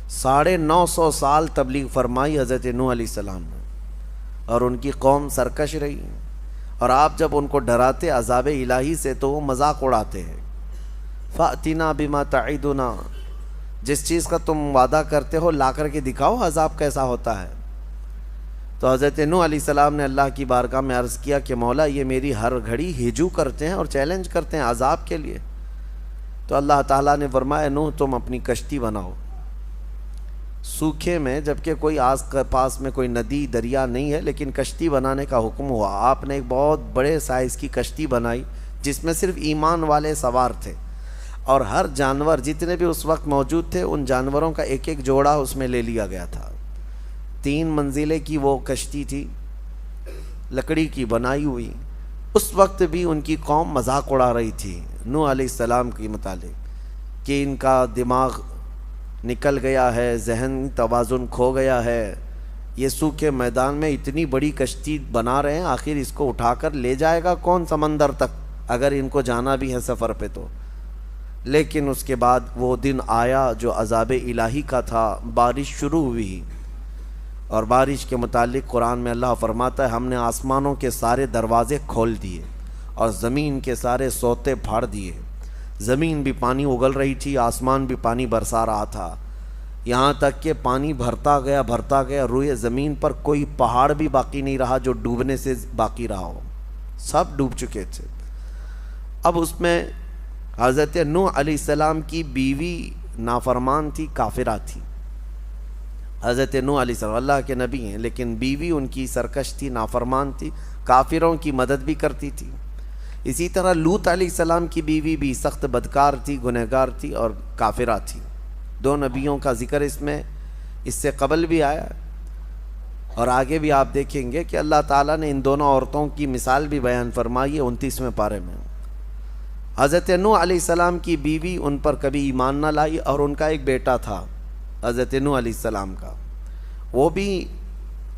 950 سال تبلیغ فرمائی حضرت نوح علیہ السلام نے، اور ان کی قوم سرکش رہی، اور آپ جب ان کو ڈراتے عذاب الہی سے تو وہ مذاق اڑاتے ہیں۔ فَأْتِنَا بِمَا تَعِدُنَا، جس چیز کا تم وعدہ کرتے ہو لا کر کے دکھاؤ عذاب کیسا ہوتا ہے۔ تو حضرت نوح علیہ السلام نے اللہ کی بارگاہ میں عرض کیا کہ مولا یہ میری ہر گھڑی ہجو کرتے ہیں اور چیلنج کرتے ہیں عذاب کے لیے۔ تو اللہ تعالیٰ نے فرمایا نوح تم اپنی کشتی بناؤ سوکھے میں، جبکہ کوئی آس پاس میں کوئی ندی دریا نہیں ہے، لیکن کشتی بنانے کا حکم ہوا۔ آپ نے ایک بہت بڑے سائز کی کشتی بنائی جس میں صرف ایمان والے سوار تھے، اور ہر جانور جتنے بھی اس وقت موجود تھے ان جانوروں کا ایک ایک جوڑا اس میں لے لیا گیا تھا۔ 3 منزلیں کی وہ کشتی تھی، لکڑی کی بنائی ہوئی۔ اس وقت بھی ان کی قوم مذاق اڑا رہی تھی نوح علیہ السلام کے متعلق کہ ان کا دماغ نکل گیا ہے، ذہن توازن کھو گیا ہے، یہ سوکھے میدان میں اتنی بڑی کشتی بنا رہے ہیں، آخر اس کو اٹھا کر لے جائے گا کون سمندر تک اگر ان کو جانا بھی ہے سفر پہ تو۔ لیکن اس کے بعد وہ دن آیا جو عذاب الہی کا تھا، بارش شروع ہوئی، اور بارش کے متعلق قرآن میں اللہ فرماتا ہے ہم نے آسمانوں کے سارے دروازے کھول دیے اور زمین کے سارے سوتے پھاڑ دیے۔ زمین بھی پانی اگل رہی تھی، آسمان بھی پانی برسا رہا تھا، یہاں تک کہ پانی بھرتا گیا، روئے زمین پر کوئی پہاڑ بھی باقی نہیں رہا جو ڈوبنے سے باقی رہا ہو، سب ڈوب چکے تھے۔ اب اس میں حضرت نوح علیہ السلام کی بیوی نافرمان تھی، کافرہ تھی۔ حضرت نوح علیہ السلام اللہ کے نبی ہیں، لیکن بیوی ان کی سرکش تھی، نافرمان تھی، کافروں کی مدد بھی کرتی تھی۔ اسی طرح لوط علیہ السلام کی بیوی بھی سخت بدکار تھی، گنہگار تھی اور کافرہ تھی۔ 2 نبیوں کا ذکر اس سے قبل بھی آیا، اور آگے بھی آپ دیکھیں گے کہ اللہ تعالیٰ نے ان دونوں عورتوں کی مثال بھی بیان فرمائی ہے 29ویں پارے میں۔ حضرت نوح علیہ السلام کی بیوی ان پر کبھی ایمان نہ لائی، اور ان کا ایک بیٹا تھا حضرت نوح علیہ السلام کا، وہ بھی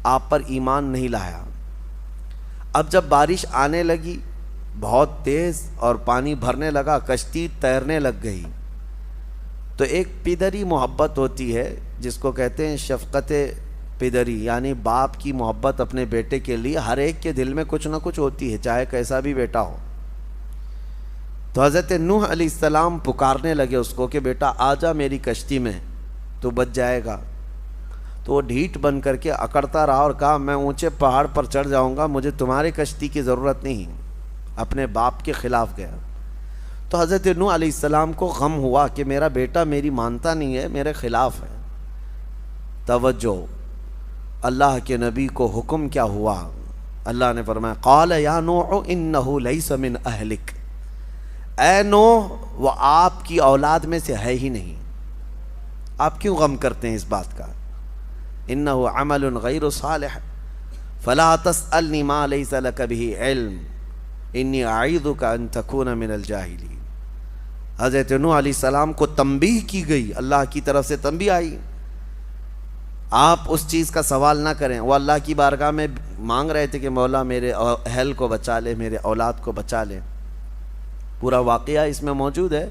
آپ پر ایمان نہیں لایا۔ اب جب بارش آنے لگی بہت تیز اور پانی بھرنے لگا، کشتی تیرنے لگ گئی، تو ایک پدری محبت ہوتی ہے جس کو کہتے ہیں شفقت پدری، یعنی باپ کی محبت اپنے بیٹے کے لیے ہر ایک کے دل میں کچھ نہ کچھ ہوتی ہے، چاہے کیسا بھی بیٹا ہو۔ تو حضرت نوح علیہ السلام پکارنے لگے اس کو کہ بیٹا آ جا میری کشتی میں تو بچ جائے گا۔ تو وہ ڈھیٹ بن کر کے اکڑتا رہا اور کہا میں اونچے پہاڑ پر چڑھ جاؤں گا، مجھے تمہاری کشتی کی ضرورت نہیں، اپنے باپ کے خلاف گیا۔ تو حضرت نوح علیہ السلام کو غم ہوا کہ میرا بیٹا میری مانتا نہیں ہے، میرے خلاف ہے۔ توجہ، اللہ کے نبی کو حکم کیا ہوا؟ اللہ نے فرمایا قال یا نوح انہ لیس من اہلک، اے نوح وہ آپ کی اولاد میں سے ہے ہی نہیں۔ آپ کیوں غم کرتے ہیں اس بات کا؟ انہ عمل غیر صالح فلا تسألنی ما لیس لک بہ علم انی اعیذک ان تکون من الجاہلین۔ حضرت نوح علیہ السلام کو تنبیہ کی گئی، اللہ کی طرف سے تنبیہ آئی، آپ اس چیز کا سوال نہ کریں۔ وہ اللہ کی بارگاہ میں مانگ رہے تھے کہ مولا میرے اہل کو بچا لے، میرے اولاد کو بچا لے۔ پورا واقعہ اس میں موجود ہے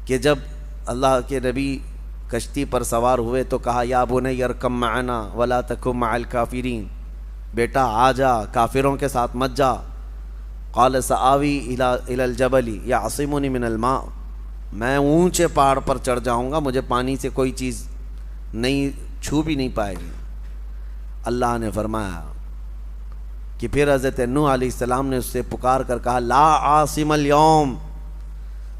کہ جب اللہ کے نبی کشتی پر سوار ہوئے تو کہا یا بنی ارکب معنا ولا تکن مع الکافرین، بیٹا آ جا کافروں کے ساتھ مت جا۔ قال سآوی الی الجبل یعصمنی من الماء، میں اونچے پہاڑ پر چڑھ جاؤں گا، مجھے پانی سے کوئی چیز نہیں چھو بھی نہیں پائے گی۔ اللہ نے فرمایا کہ پھر حضرت نوح علیہ السلام نے اس سے پکار کر کہا لا عاصم اليوم،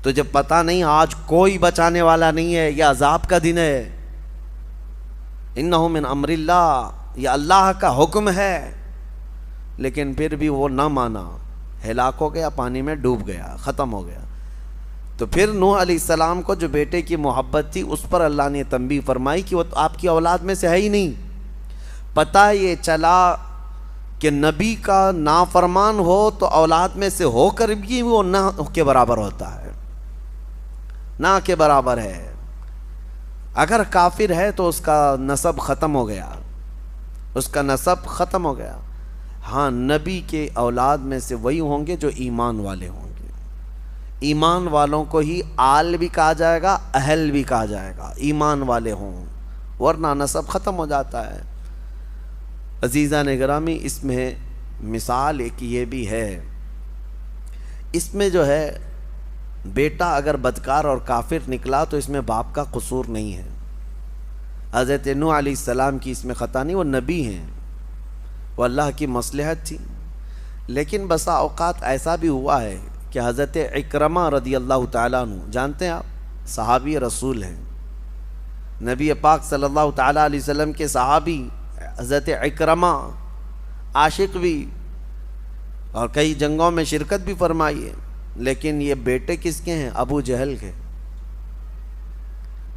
تجھے پتہ نہیں آج کوئی بچانے والا نہیں ہے، یہ عذاب کا دن ہے، انہ من امر اللہ، یہ اللہ کا حکم ہے۔ لیکن پھر بھی وہ نہ مانا، ہلاک ہو گیا، پانی میں ڈوب گیا، ختم ہو گیا۔ تو پھر نوح علیہ السلام کو جو بیٹے کی محبت تھی اس پر اللہ نے تنبیہ فرمائی کہ وہ آپ کی اولاد میں سے ہے ہی نہیں۔ پتہ یہ چلا کہ نبی کا نافرمان ہو تو اولاد میں سے ہو کر بھی وہ نہ کے برابر ہوتا ہے، نہ کے برابر ہے۔ اگر کافر ہے تو اس کا نسب ختم ہو گیا، اس کا نسب ختم ہو گیا۔ ہاں نبی کے اولاد میں سے وہی ہوں گے جو ایمان والے ہوں گے، ایمان والوں کو ہی آل بھی کہا جائے گا، اہل بھی کہا جائے گا، ایمان والے ہوں۔ ورنہ نسب ختم ہو جاتا ہے۔ عزیزان گرامی، اس میں مثال ایک یہ بھی ہے، اس میں جو ہے بیٹا اگر بدکار اور کافر نکلا تو اس میں باپ کا قصور نہیں ہے۔ حضرت نوح علیہ السلام کی اس میں خطا نہیں، وہ نبی ہیں، وہ اللہ کی مصلحت تھی۔ لیکن بسا اوقات ایسا بھی ہوا ہے کہ حضرت اکرمہ رضی اللہ تعالیٰ عنہ، جانتے ہیں آپ، صحابی رسول ہیں، نبی پاک صلی اللہ تعالیٰ علیہ وسلم کے صحابی حضرت اکرمہ، عاشق بھی، اور کئی جنگوں میں شرکت بھی فرمائی ہے، لیکن یہ بیٹے کس کے ہیں؟ ابو جہل کے۔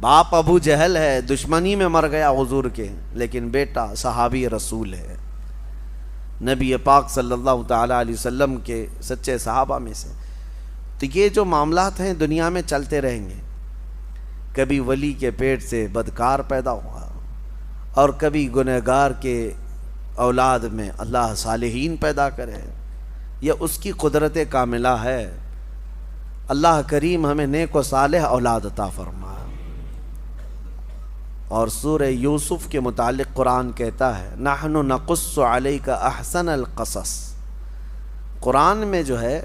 باپ ابو جہل ہے، دشمنی میں مر گیا حضور کے، لیکن بیٹا صحابی رسول ہے، نبی پاک صلی اللہ تعالیٰ علیہ وسلم کے سچے صحابہ میں سے۔ تو یہ جو معاملات ہیں دنیا میں چلتے رہیں گے، کبھی ولی کے پیٹ سے بدکار پیدا ہوا، اور کبھی گنہگار کے اولاد میں اللہ صالحین پیدا کرے، یہ اس کی قدرت کاملہ ہے۔ اللہ کریم ہمیں نیک و صالح اولاد عطا فرمائے۔ اور سورہ یوسف کے متعلق قرآن کہتا ہے نحن نقص علیک احسن القصص، قرآن میں جو ہے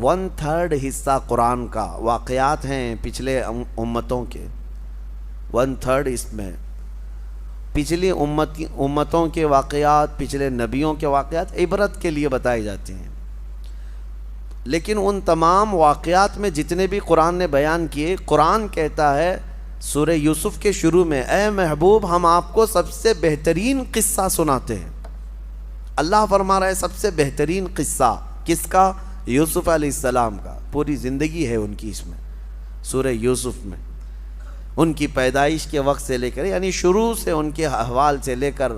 1/3 حصہ قرآن کا واقعات ہیں پچھلے امتوں کے، 1/3 اس میں پچھلی امتوں کے واقعات، پچھلے نبیوں کے واقعات عبرت کے لیے بتائے جاتے ہیں۔ لیکن ان تمام واقعات میں جتنے بھی قرآن نے بیان کیے، قرآن کہتا ہے سورہ یوسف کے شروع میں، اے محبوب ہم آپ کو سب سے بہترین قصہ سناتے ہیں۔ اللہ فرما رہا ہے سب سے بہترین قصہ کس کا؟ یوسف علیہ السلام کا، پوری زندگی ہے ان کی اس میں، سورہ یوسف میں، ان کی پیدائش کے وقت سے لے کر، یعنی شروع سے ان کے احوال سے لے کر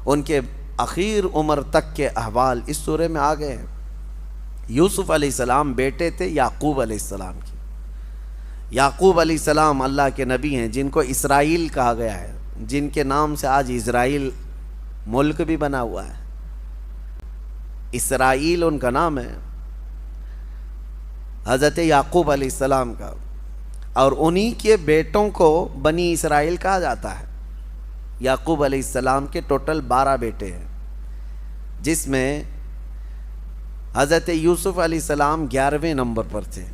ان کے اخیر عمر تک کے احوال اس سورہ میں آ گئے ہیں۔ یوسف علیہ السلام بیٹے تھے یعقوب علیہ السلام کی۔ یعقوب علیہ السلام اللہ کے نبی ہیں، جن کو اسرائیل کہا گیا ہے، جن کے نام سے آج اسرائیل ملک بھی بنا ہوا ہے۔ اسرائیل ان کا نام ہے، حضرت یعقوب علیہ السلام کا، اور انہی کے بیٹوں کو بنی اسرائیل کہا جاتا ہے۔ یعقوب علیہ السلام کے ٹوٹل 12 بیٹے ہیں، جس میں حضرت یوسف علیہ السلام 11ویں نمبر پر تھے،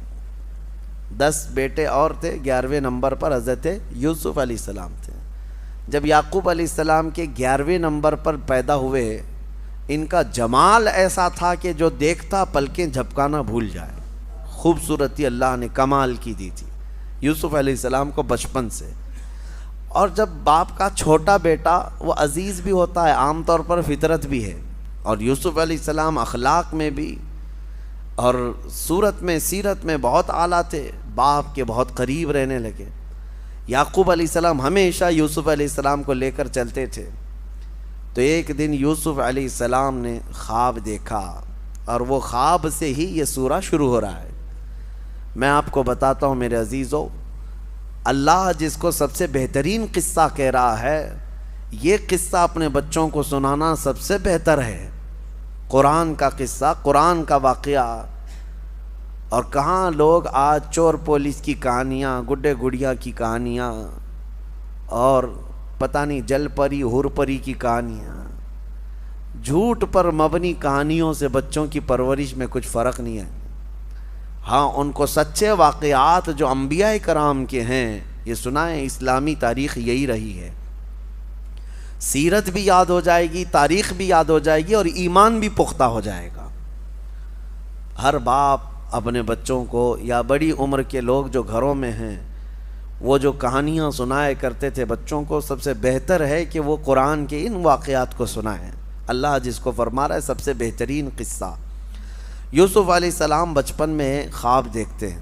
10 بیٹے اور تھے، 11ویں نمبر پر حضرت یوسف علیہ السلام تھے۔ جب یعقوب علیہ السلام کے 11ویں نمبر پر پیدا ہوئے، ان کا جمال ایسا تھا کہ جو دیکھتا پلکیں جھپکانا بھول جائے، خوبصورتی اللہ نے کمال کی دی تھی یوسف علیہ السلام کو بچپن سے۔ اور جب باپ کا چھوٹا بیٹا وہ عزیز بھی ہوتا ہے، عام طور پر فطرت بھی ہے، اور یوسف علیہ السلام اخلاق میں بھی اور صورت میں سیرت میں بہت اعلیٰ تھے، باپ کے بہت قریب رہنے لگے۔ یعقوب علیہ السلام ہمیشہ یوسف علیہ السلام کو لے کر چلتے تھے۔ تو ایک دن یوسف علیہ السلام نے خواب دیکھا، اور وہ خواب سے ہی یہ سورہ شروع ہو رہا ہے۔ میں آپ کو بتاتا ہوں میرے عزیزو، اللہ جس کو سب سے بہترین قصہ کہہ رہا ہے، یہ قصہ اپنے بچوں کو سنانا سب سے بہتر ہے۔ قرآن کا قصہ، قرآن کا واقعہ، اور کہاں لوگ آج چور پولیس کی کہانیاں، گڈے گڑیا کی کہانیاں، اور پتہ نہیں جل پری ہور پری کی کہانیاں، جھوٹ پر مبنی کہانیوں سے بچوں کی پرورش میں کچھ فرق نہیں ہے۔ ہاں، ان کو سچے واقعات جو انبیاء کرام کے ہیں یہ سنائیں۔ اسلامی تاریخ یہی رہی ہے، سیرت بھی یاد ہو جائے گی، تاریخ بھی یاد ہو جائے گی، اور ایمان بھی پختہ ہو جائے گا۔ ہر باپ اپنے بچوں کو، یا بڑی عمر کے لوگ جو گھروں میں ہیں، وہ جو کہانیاں سنائے کرتے تھے بچوں کو، سب سے بہتر ہے کہ وہ قرآن کے ان واقعات کو سنائیں۔ اللہ جس کو فرما رہا ہے سب سے بہترین قصہ۔ یوسف علیہ السلام بچپن میں خواب دیکھتے ہیں،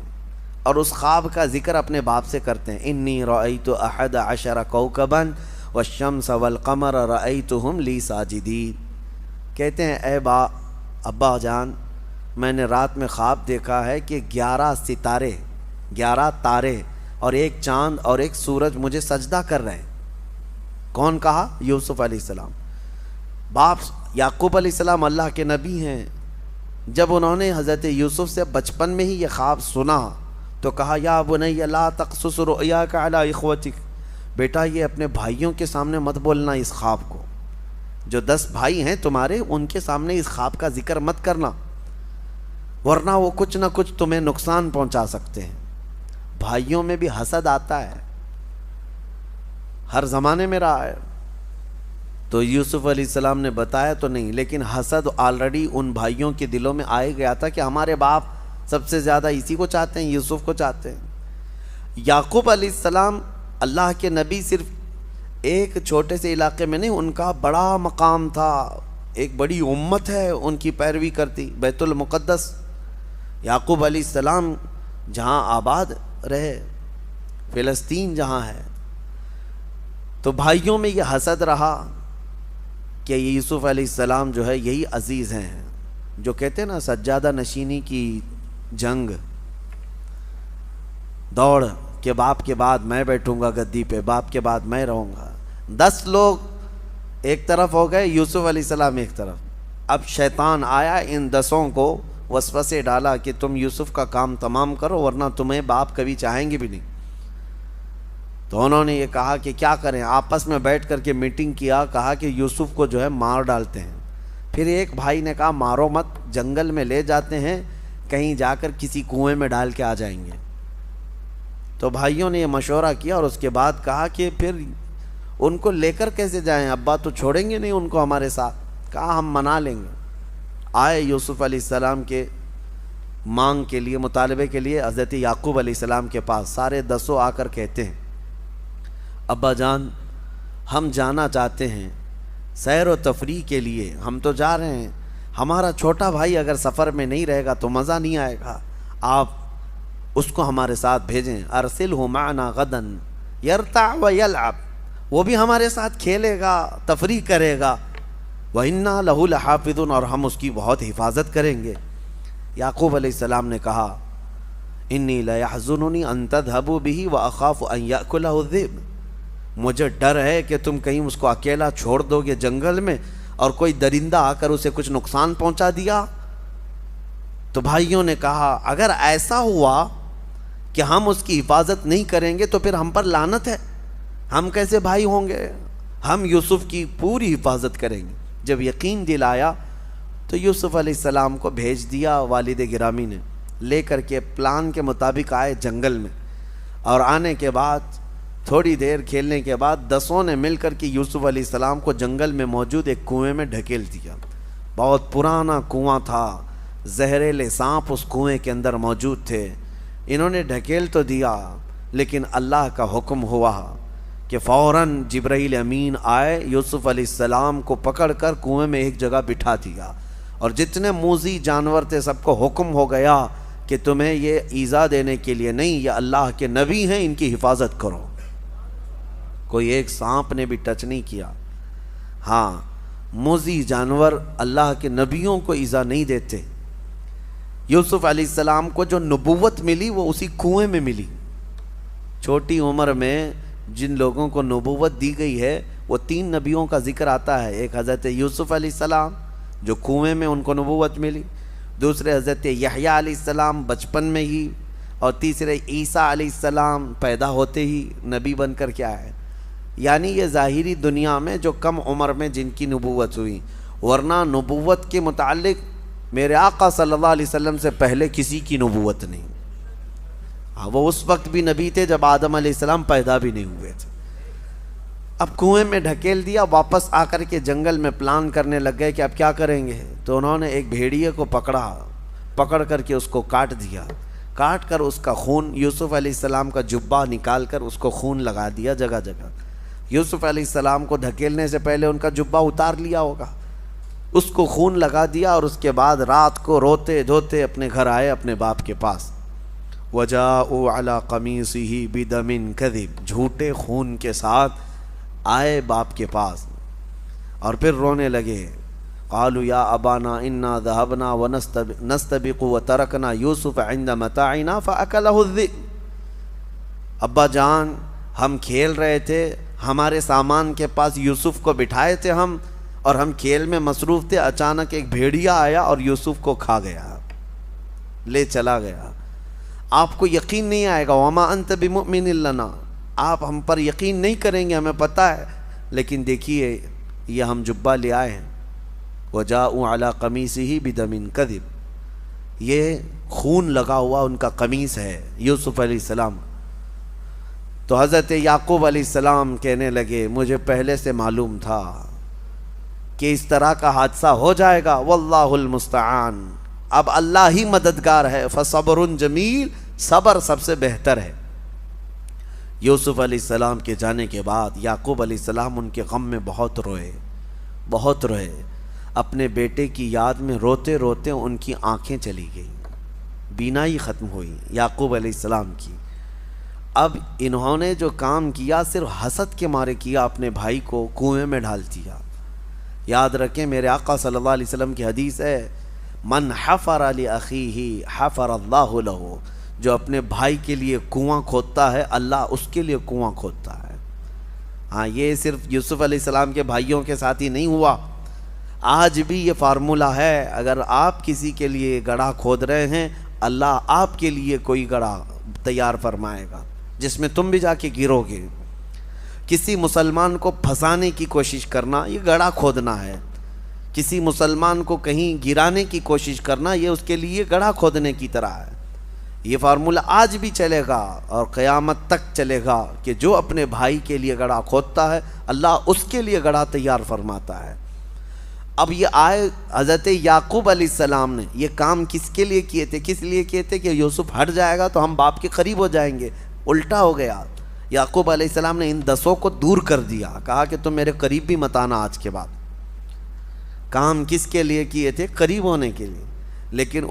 اور اس خواب کا ذکر اپنے باپ سے کرتے ہیں۔ انی رأیت 11 کوکبا والشمس والقمر رأیتہم لی ساجدین، کہتے ہیں اے ابا جان، میں نے رات میں خواب دیکھا ہے کہ 11 ستارے، 11 تارے اور ایک چاند اور ایک سورج مجھے سجدہ کر رہے ہیں۔ کون کہا؟ یوسف علیہ السلام۔ باپ یعقوب علیہ السلام اللہ کے نبی ہیں، جب انہوں نے حضرت یوسف سے بچپن میں ہی یہ خواب سنا تو کہا یا بنی لا تقصص رؤیاک علی اخوتک، بیٹا یہ اپنے بھائیوں کے سامنے مت بولنا اس خواب کو، جو 10 بھائی ہیں تمہارے ان کے سامنے اس خواب کا ذکر مت کرنا، ورنہ وہ کچھ نہ کچھ تمہیں نقصان پہنچا سکتے ہیں۔ بھائیوں میں بھی حسد آتا ہے، ہر زمانے میں رہا ہے۔ تو یوسف علیہ السلام نے بتایا تو نہیں، لیکن حسد آلریڈی ان بھائیوں کے دلوں میں آئے گیا تھا کہ ہمارے باپ سب سے زیادہ اسی کو چاہتے ہیں، یوسف کو چاہتے ہیں۔ یعقوب علیہ السلام اللہ کے نبی صرف ایک چھوٹے سے علاقے میں نہیں، ان کا بڑا مقام تھا، ایک بڑی امت ہے ان کی پیروی کرتی۔ بیت المقدس یعقوب علیہ السلام جہاں آباد رہے، فلسطین جہاں ہے، تو بھائیوں میں یہ حسد رہا کہ یوسف علیہ السلام جو ہے یہی عزیز ہیں، جو کہتے ہیں نا سجادہ نشینی کی جنگ، دوڑ کہ باپ کے بعد میں بیٹھوں گا گدی پہ، باپ کے بعد میں رہوں گا۔ 10 لوگ ایک طرف ہو گئے، یوسف علیہ السلام ایک طرف۔ اب شیطان آیا، ان 10 کو وسوسے ڈالا کہ تم یوسف کا کام تمام کرو ورنہ تمہیں باپ کبھی چاہیں گے بھی نہیں۔ تو انہوں نے یہ کہا کہ کیا کریں، آپس میں بیٹھ کر کے میٹنگ کیا، کہا کہ یوسف کو جو ہے مار ڈالتے ہیں۔ پھر ایک بھائی نے کہا مارو مت، جنگل میں لے جاتے ہیں، کہیں جا کر کسی کنویں میں ڈال کے آ جائیں گے۔ تو بھائیوں نے یہ مشورہ کیا اور اس کے بعد کہا کہ پھر ان کو لے کر کیسے جائیں، ابا تو چھوڑیں گے نہیں ان کو ہمارے ساتھ۔ کہا ہم منا لیں گے۔ آئے یوسف علیہ السلام کے مانگ کے لیے، مطالبے کے لیے حضرت یعقوب علیہ السلام کے پاس۔ سارے 10 آ کر کہتے ہیں ابا جان ہم جانا چاہتے ہیں سیر و تفریح کے لیے، ہم تو جا رہے ہیں، ہمارا چھوٹا بھائی اگر سفر میں نہیں رہے گا تو مزہ نہیں آئے گا، آپ اس کو ہمارے ساتھ بھیجیں۔ ارسلہ معنا غدا یرتع ویلعب، وہ بھی ہمارے ساتھ کھیلے گا، تفریح کرے گا۔ وَإِنَّا لَهُ لَحَافِظُونَ، اور ہم اس کی بہت حفاظت کریں گے۔ یعقوب علیہ السلام نے کہا انی لَيَحْزُنُنِي أَن تَذْهَبُوا بِهِ وَأَخَافُ أَن يَأْكُلَهُ الذِّئْبُ، مجھے ڈر ہے کہ تم کہیں اس کو اکیلا چھوڑ دو گے جنگل میں اور کوئی درندہ آ کر اسے کچھ نقصان پہنچا دیا۔ تو بھائیوں نے کہا اگر ایسا ہوا کہ ہم اس کی حفاظت نہیں کریں گے تو پھر ہم پر لعنت ہے، ہم کیسے بھائی ہوں گے، ہم یوسف کی پوری حفاظت کریں گے۔ جب یقین دلایا تو یوسف علیہ السلام کو بھیج دیا والد گرامی نے، لے کر کے پلان کے مطابق آئے جنگل میں، اور آنے کے بعد تھوڑی دیر کھیلنے کے بعد 10 نے مل کر کے یوسف علیہ السلام کو جنگل میں موجود ایک کنویں میں ڈھکیل دیا۔ بہت پرانا کنواں تھا، زہریلے سانپ اس کنویں کے اندر موجود تھے۔ انہوں نے ڈھکیل تو دیا لیکن اللہ کا حکم ہوا کہ فوراً جبرائیل امین آئے، یوسف علیہ السلام کو پکڑ کر کنویں میں ایک جگہ بٹھا دیا، اور جتنے موذی جانور تھے سب کو حکم ہو گیا کہ تمہیں یہ ایذا دینے کے لیے نہیں، یہ اللہ کے نبی ہیں، ان کی حفاظت کرو۔ کوئی ایک سانپ نے بھی ٹچ نہیں کیا۔ ہاں، موذی جانور اللہ کے نبیوں کو ایذا نہیں دیتے۔ یوسف علیہ السلام کو جو نبوت ملی وہ اسی کنویں میں ملی۔ چھوٹی عمر میں جن لوگوں کو نبوت دی گئی ہے وہ 3 نبیوں کا ذکر آتا ہے۔ ایک حضرت یوسف علیہ السلام جو کنویں میں ان کو نبوت ملی، دوسرے حضرت یحییٰ علیہ السلام بچپن میں ہی، اور تیسرے عیسیٰ علیہ السلام پیدا ہوتے ہی نبی بن کر کے آئے۔ یعنی یہ ظاہری دنیا میں جو کم عمر میں جن کی نبوت ہوئی، ورنہ نبوت کے متعلق میرے آقا صلی اللہ علیہ وسلم سے پہلے کسی کی نبوت نہیں۔ ہاں، وہ اس وقت بھی نبی تھے جب آدم علیہ السلام پیدا بھی نہیں ہوئے تھے۔ اب کنویں میں ڈھکیل دیا، واپس آ کر کے جنگل میں پلان کرنے لگ گئے کہ اب کیا کریں گے۔ تو انہوں نے ایک بھیڑیے کو پکڑ کر کے اس کو کاٹ دیا، کاٹ کر اس کا خون، یوسف علیہ السلام کا جبہ نکال کر اس کو خون لگا دیا جگہ جگہ۔ یوسف علیہ السلام کو دھکیلنے سے پہلے ان کا جبہ اتار لیا ہوگا، اس کو خون لگا دیا، اور اس کے بعد رات کو روتے دھوتے اپنے گھر آئے اپنے باپ کے پاس۔ وَجَاءُوا عَلَىٰ قَمِيصِهِ بِدَمٍ كَذِبٍ، جھوٹے خون کے ساتھ آئے باپ کے پاس، اور پھر رونے لگے۔ قالوا یا ابانا انا ذهبنا ونستبق وتركنا يوسف عند متاعنا فاكله الذئب، ابا جان ہم کھیل رہے تھے، ہمارے سامان کے پاس یوسف کو بٹھائے تھے ہم، اور ہم کھیل میں مصروف تھے، اچانک ایک بھیڑیا آیا اور یوسف کو کھا گیا، لے چلا گیا۔ آپ کو یقین نہیں آئے گا، وما انت بمؤمن لنا، آپ ہم پر یقین نہیں کریں گے، ہمیں پتہ ہے، لیکن دیکھیے یہ ہم جبہ لے آئے ہیں، وَجَاءُوا عَلَىٰ قَمِيصِهِ بِدَمٍ كَذِبٍ، یہ خون لگا ہوا ان کا قمیص ہے یوسف علیہ السلام۔ تو حضرت یعقوب علیہ السلام کہنے لگے مجھے پہلے سے معلوم تھا کہ اس طرح کا حادثہ ہو جائے گا، واللہ المستعان، اب اللہ ہی مددگار ہے، فصبر جمیل، صبر سب سے بہتر ہے۔ یوسف علیہ السلام کے جانے کے بعد یعقوب علیہ السلام ان کے غم میں بہت روئے، بہت روئے، اپنے بیٹے کی یاد میں روتے روتے ان کی آنکھیں چلی گئیں، بینائی ختم ہوئی یعقوب علیہ السلام کی۔ اب انہوں نے جو کام کیا صرف حسد کے مارے کیا، اپنے بھائی کو کنویں میں ڈال دیا۔ یاد رکھیں میرے آقا صلی اللہ علیہ وسلم کی حدیث ہے، من حفر لأخیہ حفر اللہ لہ، جو اپنے بھائی کے لیے کنواں کھودتا ہے اللہ اس کے لیے کنواں کھودتا ہے۔ ہاں یہ صرف یوسف علیہ السلام کے بھائیوں کے ساتھ ہی نہیں ہوا، آج بھی یہ فارمولہ ہے، اگر آپ کسی کے لیے گڑھا کھود رہے ہیں اللہ آپ کے لیے کوئی گڑھا تیار فرمائے گا جس میں تم بھی جا کے گرو گے۔ کسی مسلمان کو پھنسانے کی کوشش کرنا یہ گڑھا کھودنا ہے، کسی مسلمان کو کہیں گرانے کی کوشش کرنا یہ اس کے لیے گڑھا کھودنے کی طرح ہے۔ یہ فارمولہ آج بھی چلے گا اور قیامت تک چلے گا کہ جو اپنے بھائی کے لیے گڑھا کھودتا ہے اللہ اس کے لیے گڑھا تیار فرماتا ہے۔ اب یہ آئے حضرت یعقوب علیہ السلام نے یہ کام کس کے لیے کیے تھے؟ کس لیے کیے تھے کہ یوسف ہٹ جائے گا تو ہم باپ کے قریب ہو جائیں گے۔ الٹا ہو گیا، یعقوب علیہ السلام نے ان 10 کو دور کر دیا، کہا کہ تم میرے قریب بھی مت آنا آج کے بعد۔ کام کس کے لیے کیے تھے؟ قریب ہونے کے لیے، لیکن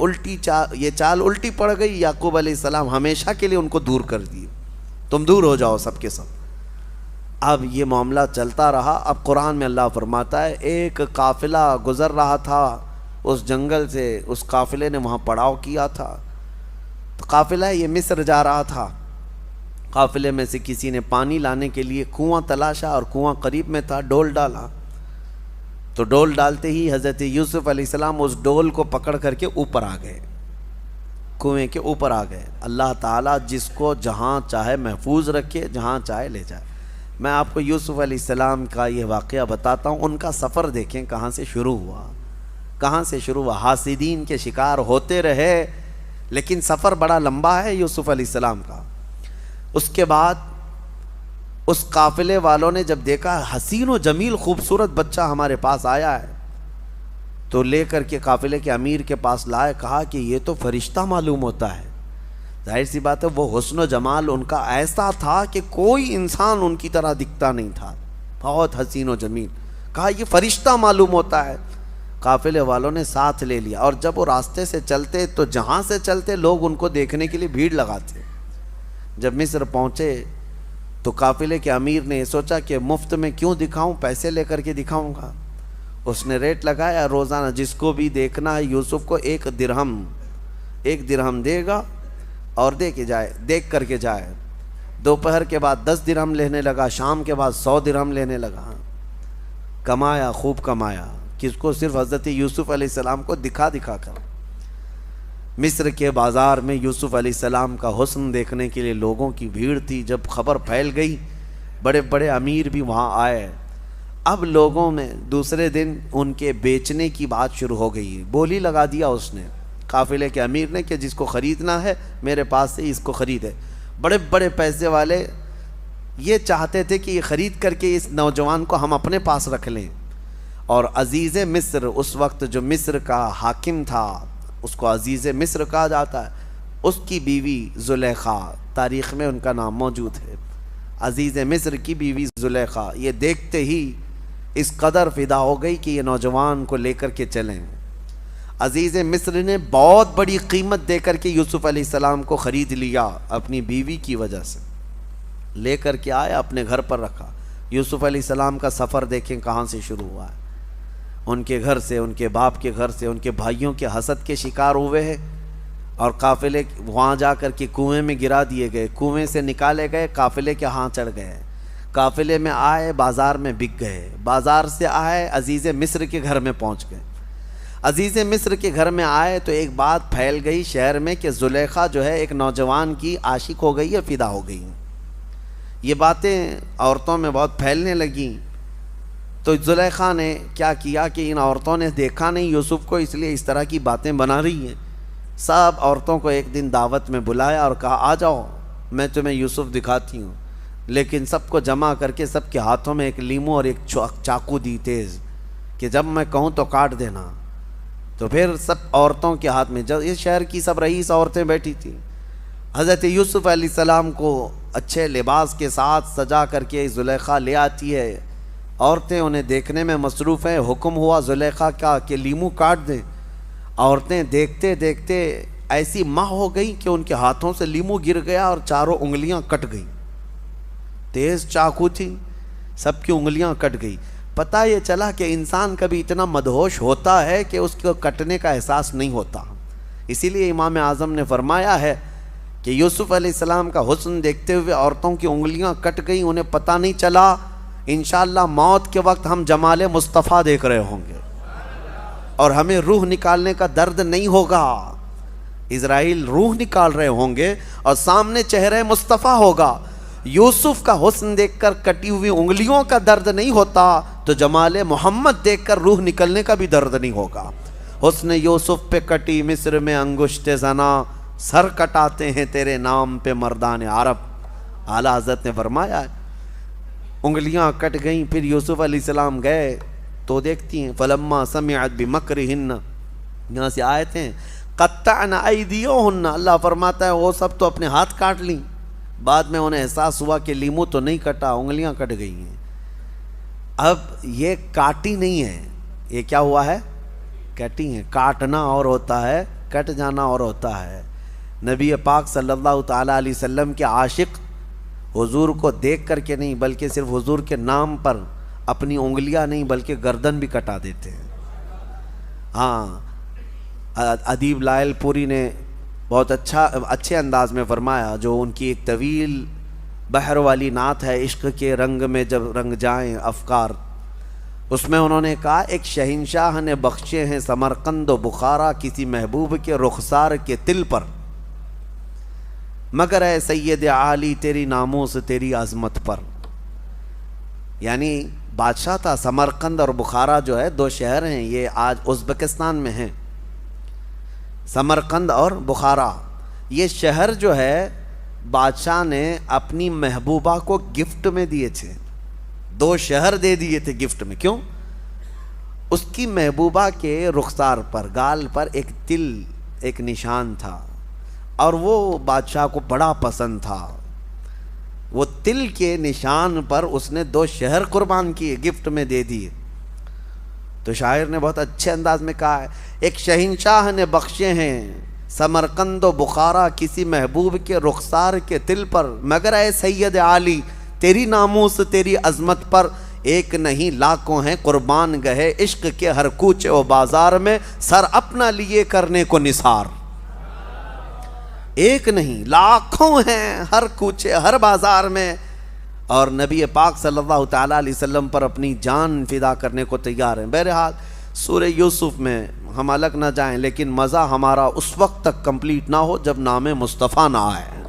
یہ چال الٹی پڑ گئی، یعقوب علیہ السلام ہمیشہ کے لیے ان کو دور کر دیے، تم دور ہو جاؤ سب کے سب۔ اب یہ معاملہ چلتا رہا۔ اب قرآن میں اللہ فرماتا ہے ایک قافلہ گزر رہا تھا اس جنگل سے، اس قافلے نے وہاں پڑاؤ کیا تھا، تو قافلہ یہ مصر جا رہا تھا۔ قافلے میں سے کسی نے پانی لانے کے لیے کنواں تلاشا اور کنواں قریب میں تھا، ڈول ڈالا، تو ڈول ڈالتے ہی حضرت یوسف علیہ السلام اس ڈول کو پکڑ کر کے اوپر آ گئے، کنویں کے اوپر آ گئے۔ اللہ تعالیٰ جس کو جہاں چاہے محفوظ رکھے، جہاں چاہے لے جائے۔ میں آپ کو یوسف علیہ السلام کا یہ واقعہ بتاتا ہوں، ان کا سفر دیکھیں کہاں سے شروع ہوا، کہاں سے شروع ہوا۔ حاسدین کے شکار ہوتے رہے لیکن سفر بڑا لمبا ہے یوسف علیہ السلام کا۔ اس کے بعد اس قافلے والوں نے جب دیکھا حسین و جمیل خوبصورت بچہ ہمارے پاس آیا ہے، تو لے کر کے قافلے کے امیر کے پاس لائے، کہا کہ یہ تو فرشتہ معلوم ہوتا ہے۔ ظاہر سی بات ہے وہ حسن و جمال ان کا ایسا تھا کہ کوئی انسان ان کی طرح دکھتا نہیں تھا، بہت حسین و جمیل۔ کہا یہ فرشتہ معلوم ہوتا ہے۔ قافلے والوں نے ساتھ لے لیا، اور جب وہ راستے سے چلتے تو جہاں سے چلتے لوگ ان کو دیکھنے کے لیے بھیڑ لگاتے۔ جب مصر پہنچے تو قافلے کے امیر نے سوچا کہ مفت میں کیوں دکھاؤں، پیسے لے کر کے دکھاؤں گا۔ اس نے ریٹ لگایا، روزانہ جس کو بھی دیکھنا ہے یوسف کو 1 درہم دے گا اور دیکھ کر کے جائے۔ دوپہر کے بعد 10 درہم لینے لگا، شام کے بعد 100 درہم لینے لگا۔ کمایا، خوب کمایا، کس کو؟ صرف حضرت یوسف علیہ السلام کو دکھا دکھا کر۔ مصر کے بازار میں یوسف علیہ السلام کا حسن دیکھنے کے لیے لوگوں کی بھیڑ تھی۔ جب خبر پھیل گئی بڑے بڑے امیر بھی وہاں آئے۔ اب لوگوں میں دوسرے دن ان کے بیچنے کی بات شروع ہو گئی، بولی لگا دیا اس نے، قافلے کے امیر نے، کہ جس کو خریدنا ہے میرے پاس سے اس کو خریدے۔ بڑے بڑے پیسے والے یہ چاہتے تھے کہ یہ خرید کر کے اس نوجوان کو ہم اپنے پاس رکھ لیں۔ اور عزیز مصر، اس وقت جو مصر کا حاکم تھا اس کو عزیز مصر کہا جاتا ہے، اس کی بیوی زلیخا، تاریخ میں ان کا نام موجود ہے، عزیز مصر کی بیوی زلیخا، یہ دیکھتے ہی اس قدر فدا ہو گئی کہ یہ نوجوان کو لے کر کے چلیں۔ عزیز مصر نے بہت بڑی قیمت دے کر کے یوسف علیہ السلام کو خرید لیا، اپنی بیوی کی وجہ سے لے کر کے آیا، اپنے گھر پر رکھا۔ یوسف علیہ السلام کا سفر دیکھیں کہاں سے شروع ہوا ہے، ان کے گھر سے، ان کے باپ کے گھر سے، ان کے بھائیوں کے حسد کے شکار ہوئے ہیں، اور قافلے وہاں جا کر کے کنویں میں گرا دیے گئے، کنویں سے نکالے گئے، قافلے کے ہاں چڑھ گئے، قافلے میں آئے، بازار میں بک گئے، بازار سے آئے عزیز مصر کے گھر میں پہنچ گئے۔ عزیز مصر کے گھر میں آئے تو ایک بات پھیل گئی شہر میں کہ زلیخا جو ہے ایک نوجوان کی عاشق ہو گئی ہے، فدا ہو گئی۔ یہ باتیں عورتوں میں بہت پھیلنے لگیں، تو زلیخا نے کیا کیا کہ ان عورتوں نے دیکھا نہیں یوسف کو، اس لیے اس طرح کی باتیں بنا رہی ہیں۔ سب عورتوں کو ایک دن دعوت میں بلایا اور کہا آ جاؤ میں تمہیں یوسف دکھاتی ہوں، لیکن سب کو جمع کر کے سب کے ہاتھوں میں ایک لیمو اور ایک چاقو دی تیز، کہ جب میں کہوں تو کاٹ دینا۔ تو پھر سب عورتوں کے ہاتھ میں، جب اس شہر کی سب رئیس عورتیں بیٹھی تھیں، حضرت یوسف علیہ السلام کو اچھے لباس کے ساتھ سجا کر کے زلیخا لے آتی ہے، عورتیں انہیں دیکھنے میں مصروف ہیں۔ حکم ہوا زلیخا کا کہ لیمو کاٹ دیں۔ عورتیں دیکھتے دیکھتے ایسی ماہ ہو گئی کہ ان کے ہاتھوں سے لیمو گر گیا اور چاروں انگلیاں کٹ گئیں، تیز چاقو تھی، سب کی انگلیاں کٹ گئی۔ پتہ یہ چلا کہ انسان کبھی اتنا مدہوش ہوتا ہے کہ اس کو کٹنے کا احساس نہیں ہوتا۔ اسی لیے امام اعظم نے فرمایا ہے کہ یوسف علیہ السلام کا حسن دیکھتے ہوئے عورتوں کی انگلیاں کٹ گئیں، انہیں پتہ نہیں چلا۔ انشاءاللہ موت کے وقت ہم جمال مصطفیٰ دیکھ رہے ہوں گے اور ہمیں روح نکالنے کا درد نہیں ہوگا۔ اسرائیل روح نکال رہے ہوں گے اور سامنے چہرہ مصطفیٰ ہوگا۔ یوسف کا حسن دیکھ کر کٹی ہوئی انگلیوں کا درد نہیں ہوتا تو جمال محمد دیکھ کر روح نکلنے کا بھی درد نہیں ہوگا۔ حسن یوسف پہ کٹی مصر میں انگشت زنا، سر کٹاتے ہیں تیرے نام پہ مردان عرب۔ اعلیٰ حضرت نے فرمایا انگلیاں کٹ گئیں۔ پھر یوسف علیہ السلام گئے تو دیکھتی ہیں فلما سمعت بمکرہن، یہاں سے آیت ہیں قطعنا ایدیہن، اللہ فرماتا ہے وہ سب تو اپنے ہاتھ کاٹ لیں۔ بعد میں انہیں احساس ہوا کہ لیمو تو نہیں کٹا، انگلیاں کٹ گئی ہیں۔ اب یہ کاٹی نہیں ہے، یہ کیا ہوا ہے؟ کٹی ہیں۔ کاٹنا اور ہوتا ہے، کٹ جانا اور ہوتا ہے۔ نبی پاک صلی اللہ تعالیٰ علیہ وسلم کے عاشق حضور کو دیکھ کر کے نہیں بلکہ صرف حضور کے نام پر اپنی انگلیاں نہیں بلکہ گردن بھی کٹا دیتے ہیں۔ ہاں، ادیب لائل پوری نے بہت اچھے انداز میں فرمایا، جو ان کی ایک طویل بحر والی نعت ہے عشق کے رنگ میں جب رنگ جائیں افکار، اس میں انہوں نے کہا ایک شہنشاہ نے بخشے ہیں سمرقند و بخارا کسی محبوب کے رخسار کے تل پر، مگر اے سید عالی تیری ناموس تیری عظمت پر۔ یعنی بادشاہ تھا۔ سمرقند اور بخارا جو ہے دو شہر ہیں، یہ آج ازبکستان میں ہیں، سمرقند اور بخارا۔ یہ شہر جو ہے بادشاہ نے اپنی محبوبہ کو گفٹ میں دیے تھے، دو شہر دے دیے تھے گفٹ میں۔ کیوں؟ اس کی محبوبہ کے رخسار پر، گال پر ایک تل، ایک نشان تھا اور وہ بادشاہ کو بڑا پسند تھا۔ وہ تل کے نشان پر اس نے دو شہر قربان کیے، گفٹ میں دے دیے۔ تو شاعر نے بہت اچھے انداز میں کہا ہے ایک شہنشاہ نے بخشے ہیں سمرقند و بخارا کسی محبوب کے رخسار کے تل پر، مگر اے سید عالی تیری ناموس تیری عظمت پر، ایک نہیں لاکھوں ہیں قربان گئے عشق کے ہر کوچے و بازار میں، سر اپنا لیے کرنے کو نثار۔ ایک نہیں لاکھوں ہیں ہر کوچے ہر بازار میں، اور نبی پاک صلی اللہ تعالیٰ علیہ وسلم پر اپنی جان فدا کرنے کو تیار ہیں۔ بہرحال سورہ یوسف میں ہم الگ نہ جائیں، لیکن مزہ ہمارا اس وقت تک کمپلیٹ نہ ہو جب نام مصطفیٰ نہ آئے۔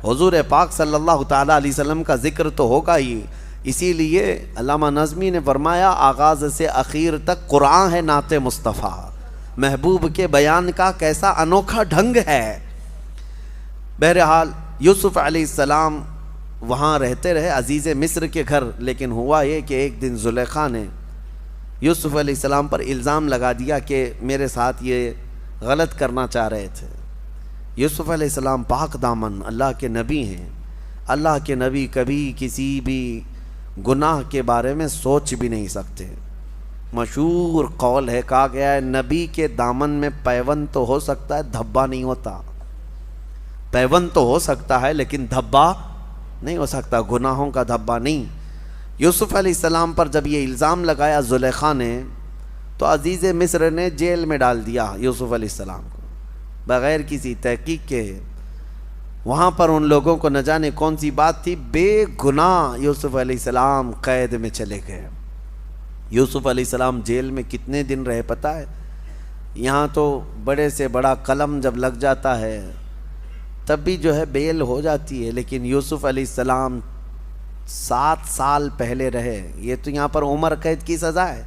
حضور پاک صلی اللہ تعالیٰ علیہ وسلم کا ذکر تو ہوگا ہی، اسی لیے علامہ نظمی نے فرمایا آغاز سے اخیر تک قرآن ہے نعت مصطفیٰ، محبوب کے بیان کا کیسا انوکھا ڈھنگ ہے۔ بہرحال یوسف علیہ السلام وہاں رہتے رہے عزیز مصر کے گھر، لیکن ہوا یہ کہ ایک دن زلیخا نے یوسف علیہ السلام پر الزام لگا دیا کہ میرے ساتھ یہ غلط کرنا چاہ رہے تھے۔ یوسف علیہ السلام پاک دامن اللہ کے نبی ہیں، اللہ کے نبی کبھی کسی بھی گناہ کے بارے میں سوچ بھی نہیں سکتے۔ مشہور قول ہے، کہا گیا ہے نبی کے دامن میں پیوند تو ہو سکتا ہے دھبا نہیں ہوتا، پیوند تو ہو سکتا ہے لیکن دھبا نہیں ہو سکتا، گناہوں کا دھبا نہیں۔ یوسف علیہ السلام پر جب یہ الزام لگایا زلیخا نے تو عزیز مصر نے جیل میں ڈال دیا یوسف علیہ السلام کو بغیر کسی تحقیق کے۔ وہاں پر ان لوگوں کو نہ جانے کون سی بات تھی، بے گناہ یوسف علیہ السلام قید میں چلے گئے۔ یوسف علیہ السلام جیل میں کتنے دن رہے پتہ ہے؟ یہاں تو بڑے سے بڑا قلم جب لگ جاتا ہے تب بھی جو ہے بیل ہو جاتی ہے، لیکن یوسف علیہ السلام 7 سال پہلے رہے. یہ تو یہاں پر عمر قید کی سزا ہے،